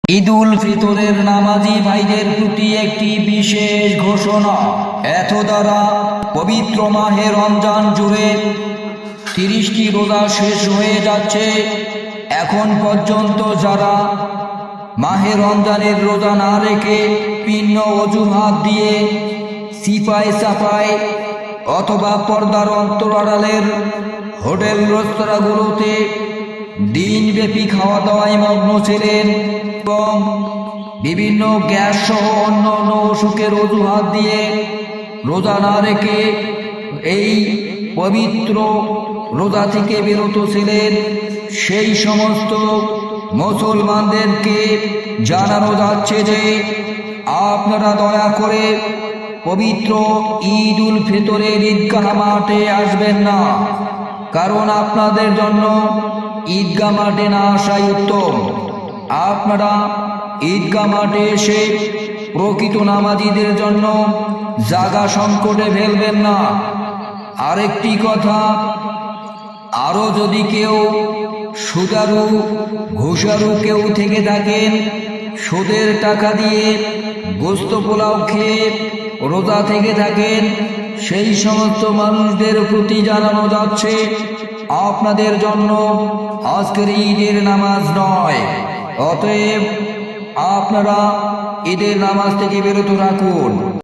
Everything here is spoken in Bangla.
ঈদুল ফিতরের নামাজি ভাইদের প্রতি একটি বিশেষ ঘোষণা। এত দ্বারা পবিত্র মাহে রমজান জুড়ে 30টি রোজা শেষ হয়ে যাচ্ছে। এখন পর্যন্ত যারা মাহে রমজানের রোজা না রেখে ভিন্ন অজুহাত দিয়ে সিপাই সাপাই অথবা পর্দার অন্তরালের হোটেল রেস্তোরাঁগুলোতে দিনব্যাপী খাওয়া দাওয়ায় মগ্ন ছিলেন এবং বিভিন্ন গ্যাস সহ অন্য অন্য অসুখের অজুহাত দিয়ে রোজা না রেখে এই পবিত্র রোজা থেকে বিরত ছিলেন, সেই সমস্ত মুসলমানদেরকে জানানো যাচ্ছে যে আপনারা দয়া করে পবিত্র ঈদ উল ফিতরের ঈদগাহ মাঠে আসবেন না, কারণ আপনাদের জন্য ঈদগাহ মাঠে না আসাই উত্তম। আপনারা ঈদগাহ মাঠে এসে প্রকৃত নামাজীদের জন্য জায়গা সংকটে ফেলবেন না। আরেকটি কথা, আরও যদি কেউ সুদারু ঘুষারু কেউ থেকে থাকেন, সুদের টাকা দিয়ে গোস্ত পোলাও খেয়ে রোজা থেকে থাকেন, সেই সমস্ত মানুষদের প্রতি জানানো যাচ্ছে আপনাদের জন্য আজকের ঈদের নামাজ নয়। অতএব আপনারা ঈদের নামাজ থেকে বিরত রাখুন।